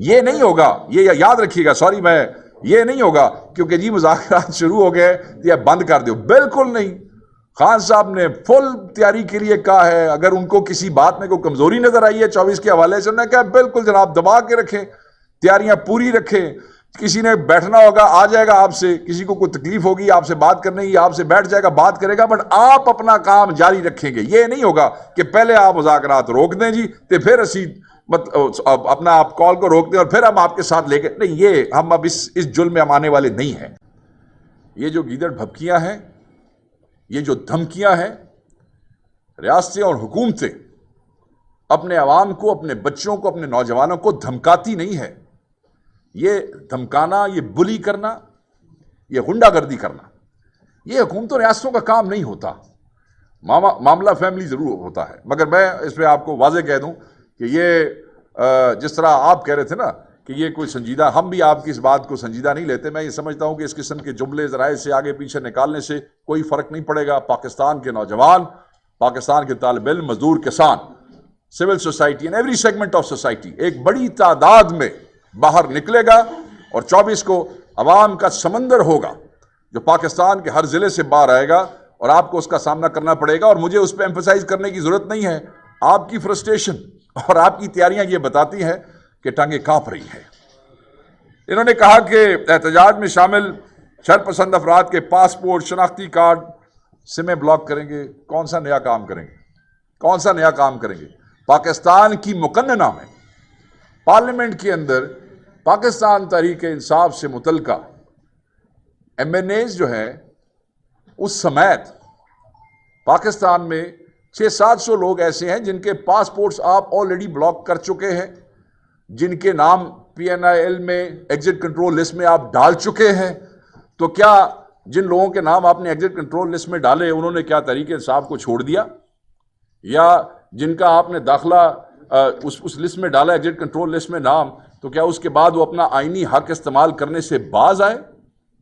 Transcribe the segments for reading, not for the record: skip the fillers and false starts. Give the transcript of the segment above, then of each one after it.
یہ نہیں ہوگا. یہ یاد رکھیے گا. سوری میں یہ نہیں ہوگا کیونکہ جی مذاکرات شروع ہو گئے یا بند کر دو. بالکل نہیں. خان صاحب نے فل تیاری کے لیے کہا ہے. اگر ان کو کسی بات میں کوئی کمزوری نظر آئی ہے 24 کے حوالے سے, انہوں نے کہا بالکل جناب دبا کے رکھیں, تیاریاں پوری رکھیں. کسی نے بیٹھنا ہوگا آ جائے گا آپ سے, کسی کو کوئی تکلیف ہوگی آپ سے بات کرنے کی آپ سے بیٹھ جائے گا بات کرے گا, بٹ آپ اپنا کام جاری رکھیں گے. یہ نہیں ہوگا کہ پہلے آپ مذاکرات روک دیں جی تو پھر اسی اپنا آپ کال کو روک دیں اور پھر ہم آپ کے ساتھ لے کے نہیں. یہ ہم اب اس جرم میں ہم آنے والے نہیں ہیں. یہ جو گیدڑ بھبکیاں ہیں, یہ جو دھمکیاں ہیں, ریاستیں اور حکومتیں اپنے عوام کو, اپنے بچوں کو, اپنے نوجوانوں کو دھمکاتی نہیں ہے. یہ دھمکانا, یہ بلی کرنا, یہ غنڈہ گردی کرنا, یہ حکومتوں ریاستوں کا کام نہیں ہوتا. معاملہ فیملی ضرور ہوتا ہے. مگر میں اس پہ آپ کو واضح کہہ دوں کہ یہ جس طرح آپ کہہ رہے تھے نا کہ یہ کوئی سنجیدہ, ہم بھی آپ کی اس بات کو سنجیدہ نہیں لیتے. میں یہ سمجھتا ہوں کہ اس قسم کے جملے ذرائع سے آگے پیچھے نکالنے سے کوئی فرق نہیں پڑے گا. پاکستان کے نوجوان, پاکستان کے طالب علم, مزدور, کسان, civil society and every segment of society ایک بڑی تعداد میں باہر نکلے گا اور 24 کو عوام کا سمندر ہوگا جو پاکستان کے ہر ضلع سے باہر آئے گا اور آپ کو اس کا سامنا کرنا پڑے گا. اور مجھے اس پہ ایمفسائز کرنے کی ضرورت نہیں ہے. آپ کی فرسٹریشن اور آپ کی تیاریاں یہ بتاتی ہیں کہ ٹانگیں کانپ رہی ہیں. انہوں نے کہا کہ احتجاج میں شامل شرپسند افراد کے پاسپورٹ, شناختی کارڈ, سمیں بلاک کریں گے. کون سا نیا کام کریں گے؟ کون سا نیا کام کریں گے؟ پاکستان کی مقننہ میں پارلیمنٹ کے اندر پاکستان تحریک انصاف سے متعلقہ ایم این ایز جو ہیں اس سمیت پاکستان میں 600-700 لوگ ایسے ہیں جن کے پاسپورٹس آپ آلریڈی بلاک کر چکے ہیں, جن کے نام PNIL میں ایگزٹ کنٹرول لسٹ میں آپ ڈال چکے ہیں. تو کیا جن لوگوں کے نام آپ نے ایگزٹ کنٹرول لسٹ میں ڈالے انہوں نے کیا تحریک انصاف کو چھوڑ دیا؟ یا جن کا آپ نے داخلہ اس لسٹ میں ڈالا ایگزٹ کنٹرول لسٹ میں نام, تو کیا اس کے بعد وہ اپنا آئینی حق استعمال کرنے سے باز آئے؟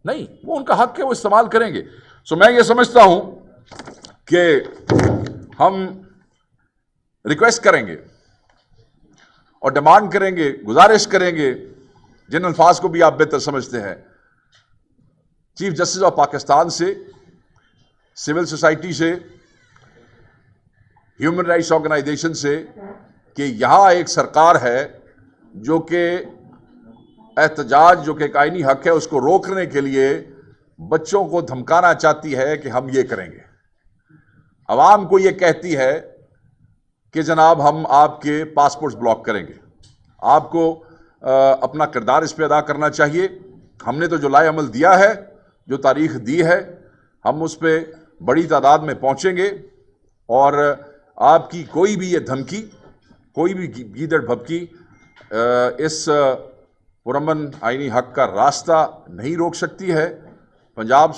نہیں, وہ ان کا حق ہے, وہ استعمال کریں گے. سو میں یہ سمجھتا ہوں کہ ہم ریکویسٹ کریں گے اور ڈیمانڈ کریں گے, گزارش کریں گے, جن الفاظ کو بھی آپ بہتر سمجھتے ہیں, چیف جسٹس آف پاکستان سے, سول سوسائٹی سے, ہیومن رائٹس آرگنائزیشن سے, کہ یہاں ایک سرکار ہے جو کہ احتجاج جو کہ ایک آئینی حق ہے اس کو روکنے کے لیے بچوں کو دھمکانا چاہتی ہے کہ ہم یہ کریں گے. عوام کو یہ کہتی ہے کہ جناب ہم آپ کے پاسپورٹس بلاک کریں گے. آپ کو اپنا کردار اس پہ ادا کرنا چاہیے. ہم نے تو جو لائے عمل دیا ہے, جو تاریخ دی ہے, ہم اس پہ بڑی تعداد میں پہنچیں گے اور آپ کی کوئی بھی یہ دھمکی, کوئی بھی گیدڑ بھبکی اس پرامن آئینی حق کا راستہ نہیں روک سکتی ہے. پنجاب,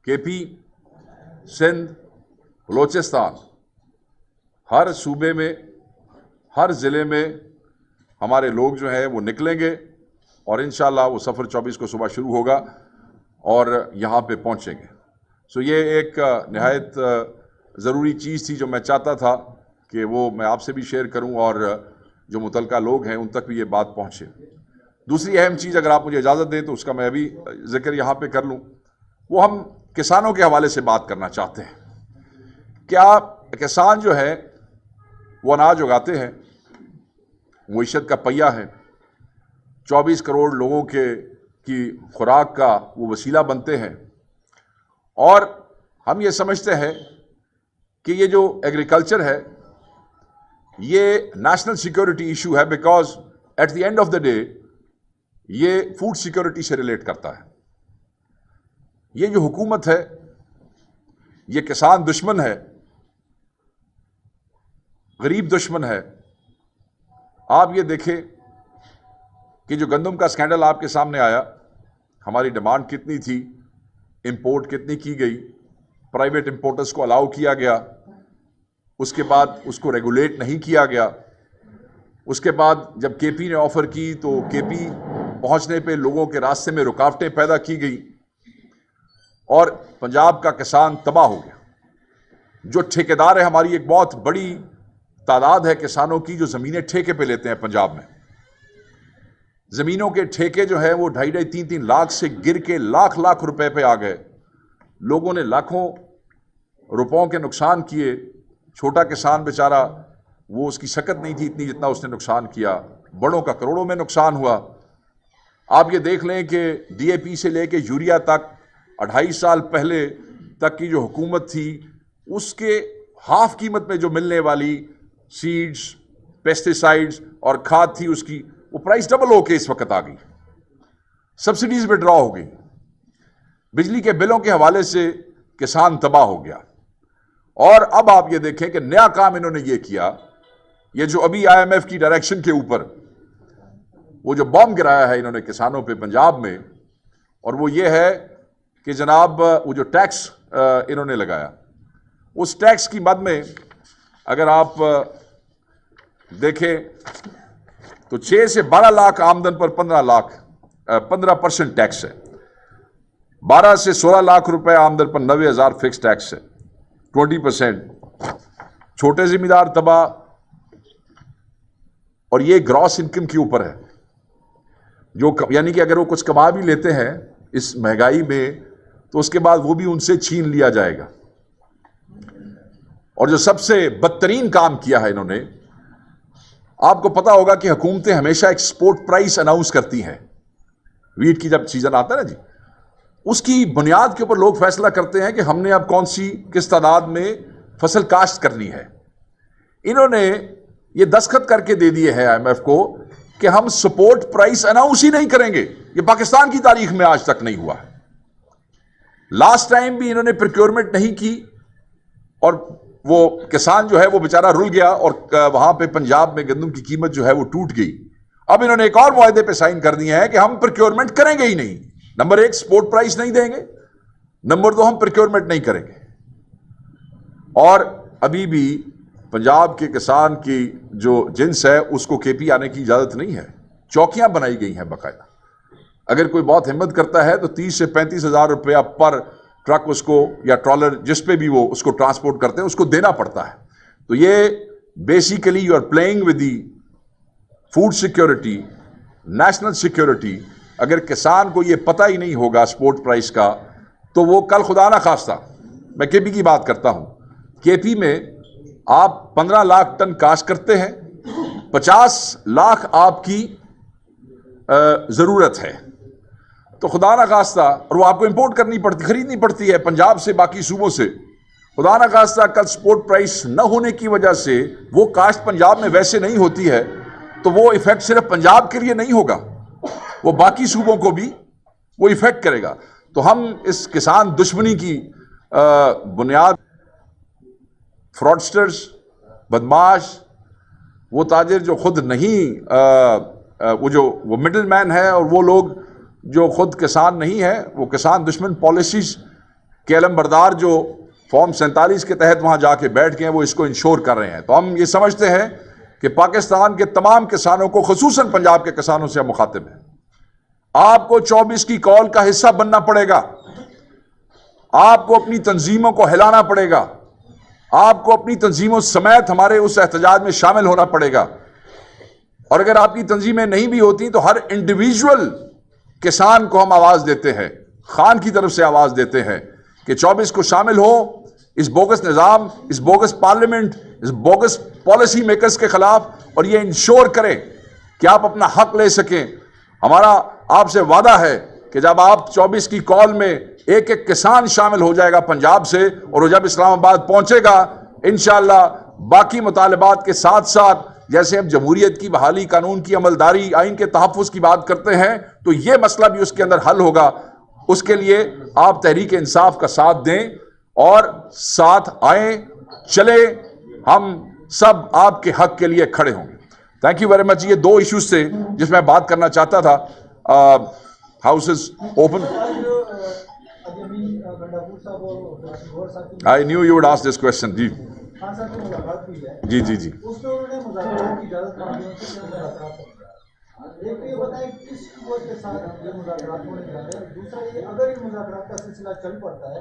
KP, سندھ, بلوچستان, ہر صوبے میں, ہر ضلع میں ہمارے لوگ جو ہیں وہ نکلیں گے اور انشاءاللہ وہ سفر 24 کو صبح شروع ہوگا اور یہاں پہ پہنچیں گے. سو یہ ایک نہایت ضروری چیز تھی جو میں چاہتا تھا کہ وہ میں آپ سے بھی شیئر کروں اور جو متعلقہ لوگ ہیں ان تک بھی یہ بات پہنچے. دوسری اہم چیز اگر آپ مجھے اجازت دیں تو اس کا میں ابھی ذکر یہاں پہ کر لوں, وہ ہم کسانوں کے حوالے سے بات کرنا چاہتے ہیں. کیا کسان جو ہے وہ اناج اگاتے ہیں, معیشت کا پہیہ ہے, 24 کروڑ لوگوں کی خوراک کا وہ وسیلہ بنتے ہیں, اور ہم یہ سمجھتے ہیں کہ یہ جو ایگریکلچر ہے یہ نیشنل سیکیورٹی ایشو ہے, because at the end of the day یہ فوڈ سیکیورٹی سے ریلیٹ کرتا ہے. یہ جو حکومت ہے یہ کسان دشمن ہے, غریب دشمن ہے. آپ یہ دیکھیں کہ جو گندم کا سکینڈل آپ کے سامنے آیا, ہماری ڈیمانڈ کتنی تھی, امپورٹ کتنی کی گئی, پرائیویٹ امپورٹرز کو الاؤ کیا گیا, اس کے بعد اس کو ریگولیٹ نہیں کیا گیا. اس کے بعد جب KP نے آفر کی تو KP پہنچنے پہ لوگوں کے راستے میں رکاوٹیں پیدا کی گئی اور پنجاب کا کسان تباہ ہو گیا. جو ٹھیکیدار ہے, ہماری ایک بہت بڑی تعداد ہے کسانوں کی جو زمینیں ٹھیکے پہ لیتے ہیں پنجاب میں. زمینوں کے ٹھیکے جو ہے وہ 2.5-3 لاکھ سے گر کے لاکھ روپے پہ آ گئے. لوگوں نے لاکھوں روپوں کے نقصان کیے. چھوٹا کسان بیچارہ وہ اس کی شکت نہیں تھی اتنی جتنا اس نے نقصان کیا. بڑوں کا کروڑوں میں نقصان ہوا. آپ یہ دیکھ لیں کہ ڈی اے پی سے لے کے یوریا تک 2.5 سال پہلے تک کی جو حکومت تھی اس کے ہاف قیمت میں جو ملنے والی سیڈز، پیسٹیسائیڈز اور کھاد تھی اس کی وہ پرائس ڈبل ہو کے اس وقت آ گئی. سبسڈیز وڈرا ہو گئی. بجلی کے بلوں کے حوالے سے کسان تباہ ہو گیا. اور اب آپ یہ دیکھیں کہ نیا کام انہوں نے یہ کیا، یہ جو ابھی آئی ایم ایف کی ڈائریکشن کے اوپر وہ جو بم گرایا ہے انہوں نے کسانوں پہ پنجاب میں، اور وہ یہ ہے کہ جناب وہ جو ٹیکس انہوں نے لگایا، اس ٹیکس کی مد میں اگر آپ دیکھیں تو 6 سے 12 لاکھ آمدن پر 15% ٹیکس ہے. 12 سے 16 لاکھ روپے آمدن پر 90,000 فکس ٹیکس ہے، 20%. چھوٹے ذمہ دار تباہ. اور یہ گراس انکم کے اوپر ہے، جو یعنی کہ اگر وہ کچھ کما بھی لیتے ہیں اس مہنگائی میں تو اس کے بعد وہ بھی ان سے چھین لیا جائے گا. اور جو سب سے بدترین کام کیا ہے انہوں نے، آپ کو پتا ہوگا کہ حکومتیں ہمیشہ ایکسپورٹ پرائس اناؤنس کرتی ہیں. ویٹ کی جب سیزن آتا ہے نا جی، اس کی بنیاد کے اوپر لوگ فیصلہ کرتے ہیں کہ ہم نے اب کس تعداد میں فصل کاشت کرنی ہے. انہوں نے یہ دستخط کر کے دے دیے ہیں آئی ایم ایف کو کہ ہم سپورٹ پرائس اناؤنس ہی نہیں کریں گے. یہ پاکستان کی تاریخ میں آج تک نہیں ہوا ہے. لاسٹ ٹائم بھی انہوں نے پروکیورمنٹ نہیں کی اور وہ کسان جو ہے وہ بیچارہ رل گیا اور وہاں پہ پنجاب میں گندم کی قیمت جو ہے وہ ٹوٹ گئی. اب انہوں نے ایک اور معاہدے پہ سائن کر دیے ہیں کہ ہم پروکیورمنٹ کریں گے ہی نہیں. نمبر 1 سپورٹ پرائس نہیں دیں گے، نمبر 2 ہم پروکیورمنٹ نہیں کریں گے. اور ابھی بھی پنجاب کے کسان کی جو جنس ہے اس کو کے پی آنے کی اجازت نہیں ہے. چوکیاں بنائی گئی ہیں باقاعدہ. اگر کوئی بہت ہمت کرتا ہے تو 30 سے 35 ہزار روپیہ پر ٹرک اس کو یا ٹرالر جس پہ بھی وہ اس کو ٹرانسپورٹ کرتے ہیں اس کو دینا پڑتا ہے. تو یہ basically you are playing with the food security, national security. اگر کسان کو یہ پتہ ہی نہیں ہوگا سپورٹ پرائس کا تو وہ کل خدا نہ خواستہ، میں کے پی کی بات کرتا ہوں، کے پی میں آپ 15 لاکھ ٹن کاشت کرتے ہیں، 50 لاکھ آپ کی ضرورت ہے، تو خدا نہ خواستہ، اور وہ آپ کو امپورٹ کرنی پڑتی، خریدنی پڑتی ہے پنجاب سے، باقی صوبوں سے. خدا نہ خواستہ کل سپورٹ پرائس نہ ہونے کی وجہ سے وہ کاشت پنجاب میں ویسے نہیں ہوتی ہے تو وہ ایفیکٹ صرف پنجاب کے لیے نہیں ہوگا، وہ باقی صوبوں کو بھی وہ ایفیکٹ کرے گا. تو ہم اس کسان دشمنی کی بنیاد فراڈسٹرز، بدماش، وہ تاجر جو خود نہیں وہ مڈل مین ہے، اور وہ لوگ جو خود کسان نہیں ہے، وہ کسان دشمن پالیسیز کے علم بردار جو فارم 47 کے تحت وہاں جا کے بیٹھ گئے ہیں وہ اس کو انشور کر رہے ہیں. تو ہم یہ سمجھتے ہیں کہ پاکستان کے تمام کسانوں کو، خصوصاً پنجاب کے کسانوں سے ہم مخاطب ہیں. آپ کو 24 کی کال کا حصہ بننا پڑے گا. آپ کو اپنی تنظیموں کو ہلانا پڑے گا. آپ کو اپنی تنظیموں سمیت ہمارے اس احتجاج میں شامل ہونا پڑے گا. اور اگر آپ کی تنظیمیں نہیں بھی ہوتی تو ہر انڈیویجول کسان کو ہم آواز دیتے ہیں، خان کی طرف سے آواز دیتے ہیں کہ 24 کو شامل ہو اس بوگس نظام، اس بوگس پارلیمنٹ، اس بوگس پالیسی میکرز کے خلاف، اور یہ انشور کریں کہ آپ اپنا حق لے سکیں. ہمارا آپ سے وعدہ ہے کہ جب آپ 24 کی کال میں ایک ایک کسان شامل ہو جائے گا پنجاب سے، اور وہ جب اسلام آباد پہنچے گا انشاءاللہ باقی مطالبات کے ساتھ ساتھ، جیسے ہم جمہوریت کی بحالی، قانون کی عملداری، آئین کے تحفظ کی بات کرتے ہیں، تو یہ مسئلہ بھی اس کے اندر حل ہوگا. اس کے لیے آپ تحریک انصاف کا ساتھ دیں اور ساتھ آئیں، چلے، ہم سب آپ کے حق کے لیے کھڑے ہوں گے. Thank you very much. یہ 2 ایشوز تھے جس میں بات کرنا چاہتا تھا. House is open. I knew you would ask this question. جی جی جی جی ایک یہ بتائیں کس قوت کے ساتھ یہ مذاکرات ہونے جا رہے ہیں، دوسرا یہ اگر یہ مذاکرات کا سلسلہ چل پڑتا ہے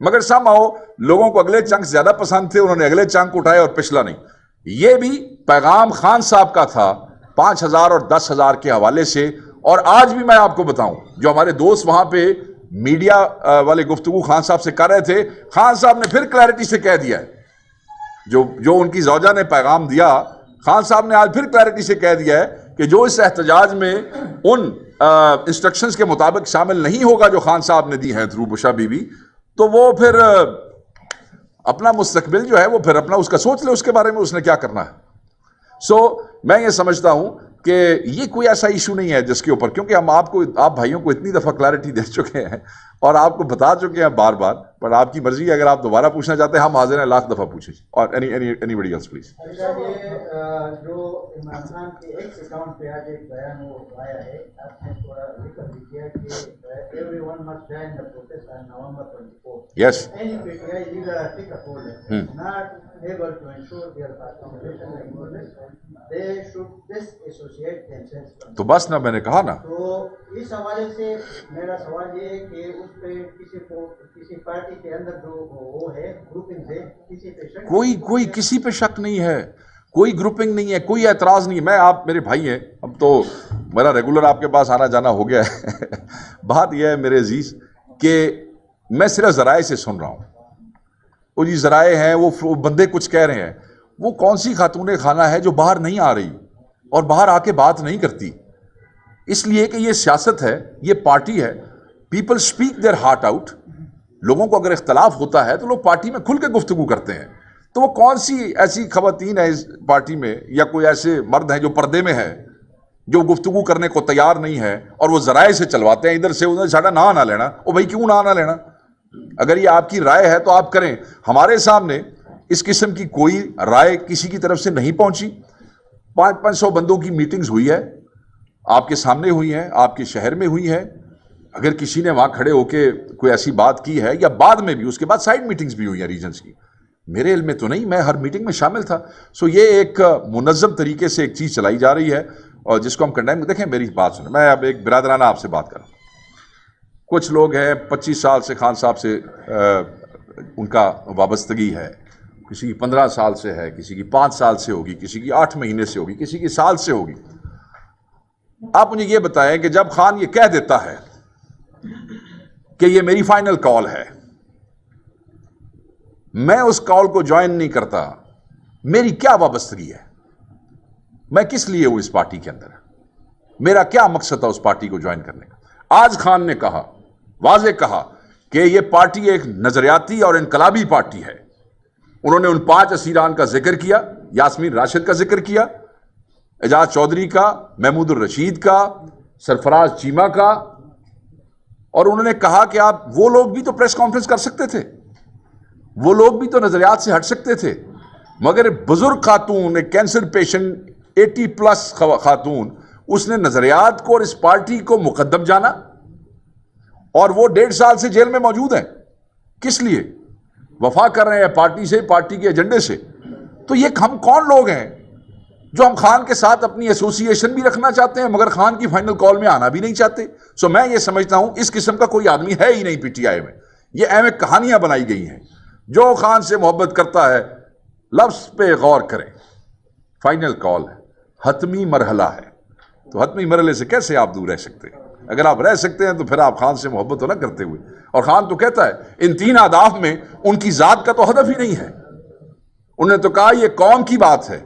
مگر somehow لوگوں کو اگلے چنک زیادہ پسند تھے, انہوں نے اگلے چنک اٹھائے اور پچھلا نہیں. یہ بھی پیغام خان صاحب کا تھا 5,000 اور 10,000 کے حوالے سے. اور آج بھی میں آپ کو بتاؤں, جو ہمارے دوست وہاں پہ میڈیا والے گفتگو خان صاحب سے کر رہے تھے, خان صاحب نے پھر کلیئرٹی سے کہہ دیا ہے, جو ان کی زوجہ نے پیغام دیا, خان صاحب نے آج پھر کلیئرٹی سے کہہ دیا ہے کہ جو اس احتجاج میں ان انسٹرکشنز کے مطابق شامل نہیں ہوگا جو خان صاحب نے دی ہیں تھرو بشا بی بی, تو وہ پھر اپنا مستقبل جو ہے وہ پھر اپنا اس کا سوچ لے, اس کے بارے میں اس نے کیا کرنا ہے. میں یہ سمجھتا ہوں کہ یہ کوئی ایسا ایشو نہیں ہے جس کے اوپر, کیونکہ ہم آپ بھائیوں کو اتنی دفعہ کلیئرٹی دے چکے ہیں اور آپ کو بتا چکے ہیں بار بار, پر آپ کی مرضی ہے, اگر آپ دوبارہ پوچھنا چاہتے ہیں ہم حاضر ہیں, لاکھ دفعہ پوچھیں. اور anybody else please. جو عمران خان کے ایکس اکاؤنٹ پہ آج ایک بیان وہ آیا ہے, آپ نے تھوڑا ذکر بھی کیا کہ everyone must join the protest on November 24. Yes. Any PTI leader take a poll not able to ensure their participation in protest, they should disassociate themselves from. تو بس نا, میں نے کہا نا. تو اس حوالے سے میرا سوال یہ ہے کہ اس پہ کسی پارٹی کے اندر جو وہ ہے گروپنگ ہے, کسی پہ شک کوئی کسی پہ شک نہیں ہے, کوئی گروپنگ نہیں ہے, کوئی اعتراض نہیں ہے. میں آپ میرے بھائی ہیں, اب تو میرا ریگولر آپ کے پاس آنا جانا ہو گیا ہے. بات یہ ہے میرے عزیز کہ میں صرف ذرائع سے سن رہا ہوں. وہ جی ذرائع ہیں, وہ بندے کچھ کہہ رہے ہیں. وہ کون سی خاتون خانہ ہے جو باہر نہیں آ رہی اور باہر آ کے بات نہیں کرتی؟ اس لیے کہ یہ سیاست ہے, یہ پارٹی ہے. People speak their heart out. لوگوں کو اگر اختلاف ہوتا ہے تو لوگ پارٹی میں کھل کے گفتگو کرتے ہیں. تو وہ کون سی ایسی خواتین ہیں اس پارٹی میں, یا کوئی ایسے مرد ہیں جو پردے میں ہے, جو گفتگو کرنے کو تیار نہیں ہے اور وہ ذرائع سے چلواتے ہیں ادھر سے ادھر, ساڈا نہ لینا. او بھائی کیوں نہ لینا؟ اگر یہ آپ کی رائے ہے تو آپ کریں. ہمارے سامنے اس قسم کی کوئی رائے کسی کی طرف سے نہیں پہنچی. 500 بندوں کی میٹنگز ہوئی ہے, آپ کے سامنے ہوئی ہیں, آپ کے شہر میں ہوئی ہے. اگر کسی نے وہاں کھڑے ہو کے کوئی ایسی بات کی ہے, یا بعد میں بھی اس کے بعد سائڈ میٹنگز بھی ہوئی ہیں ریجنز کی, میرے علم میں تو نہیں. میں ہر میٹنگ میں شامل تھا. یہ ایک منظم طریقے سے ایک چیز چلائی جا رہی ہے اور جس کو ہم کنڈیم. دیکھیں میری بات سنیں, میں اب ایک برادرانہ آپ سے بات کر رہا ہوں. کچھ لوگ ہیں 25 سال سے خان صاحب سے ان کا وابستگی ہے, کسی کی 15 سال سے ہے, کسی کی 5 سال سے ہوگی, کسی کی 8 مہینے سے ہوگی, کسی کی سال سے ہوگی. آپ مجھے یہ بتائیں کہ جب خان یہ کہہ دیتا ہے کہ یہ میری فائنل کال ہے, میں اس کال کو جوائن نہیں کرتا, میری کیا وابستگی ہے؟ میں کس لیے ہوں اس پارٹی کے اندر؟ میرا کیا مقصد تھا اس پارٹی کو جوائن کرنے کا؟ آج خان نے کہا, واضح کہا کہ یہ پارٹی ایک نظریاتی اور انقلابی پارٹی ہے. انہوں نے ان 5 اسیران کا ذکر کیا, یاسمین راشد کا ذکر کیا, اعجاز چودھری کا, محمود الرشید کا, سرفراز چیمہ کا, اور انہوں نے کہا کہ آپ وہ لوگ بھی تو پریس کانفرنس کر سکتے تھے, وہ لوگ بھی تو نظریات سے ہٹ سکتے تھے. مگر بزرگ خاتون, ایک کینسر پیشنٹ 80+ خاتون, اس نے نظریات کو اور اس پارٹی کو مقدم جانا, اور وہ 1.5 سال سے جیل میں موجود ہیں. کس لیے؟ وفا کر رہے ہیں پارٹی سے, پارٹی کے ایجنڈے سے. تو یہ ہم کون لوگ ہیں جو ہم خان کے ساتھ اپنی ایسوسیشن بھی رکھنا چاہتے ہیں مگر خان کی فائنل کال میں آنا بھی نہیں چاہتے؟ میں یہ سمجھتا ہوں اس قسم کا کوئی آدمی ہے ہی نہیں پی ٹی آئی میں. یہ اہم کہانیاں بنائی گئی ہیں. جو خان سے محبت کرتا ہے لفظ پہ غور کریں, فائنل کال ہے, حتمی مرحلہ ہے. تو حتمی مرحلے سے کیسے آپ دور رہ سکتے ہیں؟ اگر آپ رہ سکتے ہیں تو پھر آپ خان سے محبت تو نہ کرتے ہوئے. اور خان تو کہتا ہے ان 3 اہداف میں ان کی ذات کا تو ہدف ہی نہیں ہے. انہوں نے تو کہا یہ قوم کی بات ہے,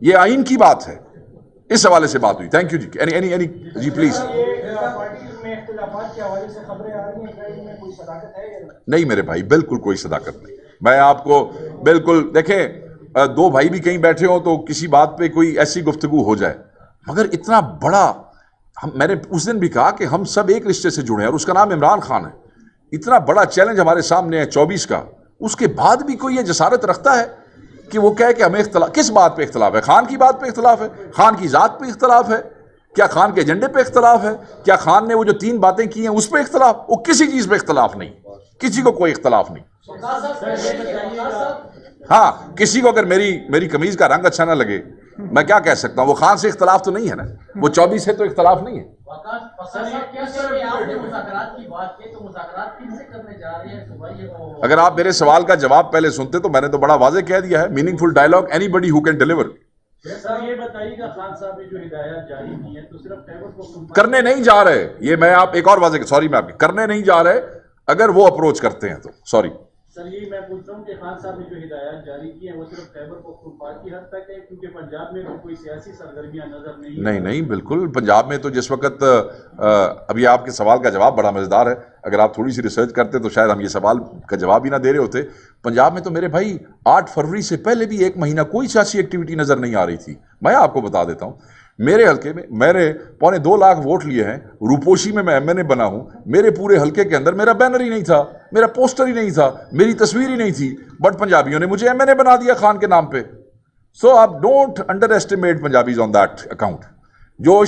یہ آئین کی بات ہے. اس حوالے سے بات ہوئی. تھینک یو جی. جی پلیز. نہیں میرے بھائی, بالکل کوئی صداقت نہیں. میں آپ کو بالکل, دیکھیں 2 بھائی بھی کہیں بیٹھے ہوں تو کسی بات پہ کوئی ایسی گفتگو ہو جائے, مگر اتنا بڑا, میں نے اس دن بھی کہا کہ ہم سب ایک رشتے سے جڑے ہیں اور اس کا نام عمران خان ہے. اتنا بڑا چیلنج ہمارے سامنے ہے 24 کا, اس کے بعد بھی کوئی یہ جسارت رکھتا ہے کہ وہ کہے کہ ہمیں اختلاف. کس بات پہ اختلاف ہے؟ خان کی بات پہ اختلاف ہے, خان کی ذات پہ اختلاف ہے, کیا خان کے ایجنڈے پہ اختلاف ہے, کیا خان نے وہ جو 3 باتیں کی ہیں اس پہ اختلاف؟ وہ کسی چیز پہ اختلاف نہیں, کسی کو کوئی اختلاف نہیں. ہاں, کسی کو اگر میری قمیض کا رنگ اچھا نہ لگے میں کیا کہہ سکتا ہوں؟ وہ خان سے اختلاف تو نہیں ہے نا، وہ 24 سے تو اختلاف نہیں ہے. اگر آپ میرے سوال کا جواب پہلے سنتے تو میں نے تو بڑا واضح کہہ دیا ہے، meaningful dialogue anybody who can deliver. Sir یہ بتائیے کہ خان صاحب نے جو ہدایات جاری کی ہیں تو صرف خیبر پختونخوا کرنے نہیں جا رہے، یہ میں آپ ایک اور واضح، سوری میں آپ کی، کرنے نہیں جا رہے، اگر وہ اپروچ کرتے ہیں تو سوری. سر یہ میں پوچھ رہا ہوں کہ خان صاحب نے جو ہدایات جاری کی ہیں وہ صرف خیبر پختونخوا کی حد تک ہے، کیونکہ پنجاب میں تو کوئی سیاسی سرگرمیاں نظر نہیں بالکل. پنجاب میں تو جس وقت ابھی آپ کے سوال کا جواب بڑا مزیدار ہے، اگر آپ تھوڑی سی ریسرچ کرتے تو شاید ہم یہ سوال کا جواب ہی نہ دے رہے ہوتے. پنجاب میں تو میرے بھائی 8 فروری سے پہلے بھی ایک مہینہ کوئی سیاسی ایکٹیویٹی نظر نہیں آ رہی تھی. میں آپ کو بتا دیتا ہوں، میرے حلقے میں میں نے 2.25 لاکھ ووٹ لیے ہیں، روپوشی میں میں MNA بنا ہوں، میرے پورے حلقے کے اندر میرا بینر ہی نہیں تھا، میرا پوسٹر ہی نہیں تھا، میری تصویر ہی نہیں تھی، بٹ پنجابیوں نے مجھے MNA بنا دیا خان کے نام پہ. سو آپ don't under estimate Punjabis on that account. جو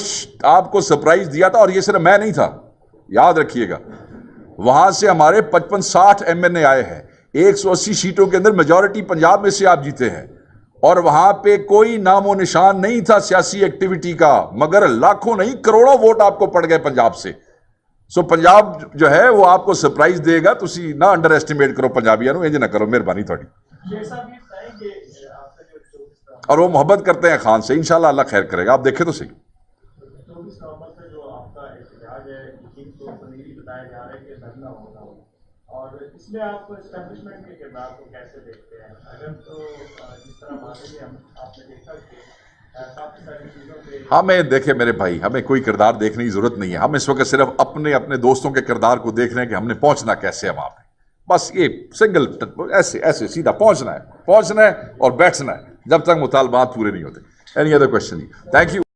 آپ کو سرپرائز دیا تھا، اور یہ صرف میں نہیں تھا، یاد رکھیے گا، وہاں سے ہمارے 55-60 MNA آئے ہیں، 180 سیٹوں کے اندر میجورٹی پنجاب میں سے آپ جیتے ہیں، اور وہاں پہ کوئی نام و نشان نہیں تھا سیاسی ایکٹیویٹی کا، مگر لاکھوں نہیں کروڑوں ووٹ آپ کو پڑ گئے پنجاب سے. سو پنجاب جو ہے وہ آپ کو سرپرائز دے گا، تسی نہ انڈر ایسٹیمیٹ کرو پنجابیاں نو، انج نہ کرو، مہربانی تھوڑی. اور وہ محبت کرتے ہیں خان سے، انشاءاللہ اللہ خیر کرے گا، آپ دیکھیں تو صحیح. 24 نومبر سے جو آپ کا احتجاج ہے، یقین تو پذیری بتایا جا رہا ہے کہ دھرنا ہوگا، اور اس میں آپ اسٹیبلشمنٹ کے کردار کو کیسے دیکھتے ہیں؟ اگر تو جس طرح باتیں آپ نے دیکھا کہ کافی ساری چیزوں پہ ہمیں دیکھیں میرے بھائی، ہمیں کوئی کردار دیکھنے کی ضرورت نہیں ہے. ہم اس وقت صرف اپنے دوستوں کے کردار کو دیکھ رہے ہیں کہ ہم نے پہنچنا کیسے ہے وہاں پہ. بس یہ سنگل ایسے سیدھا پہنچنا ہے اور بیٹھنا ہے جب تک مطالبات پورے نہیں ہوتے. Any other question? Thank you.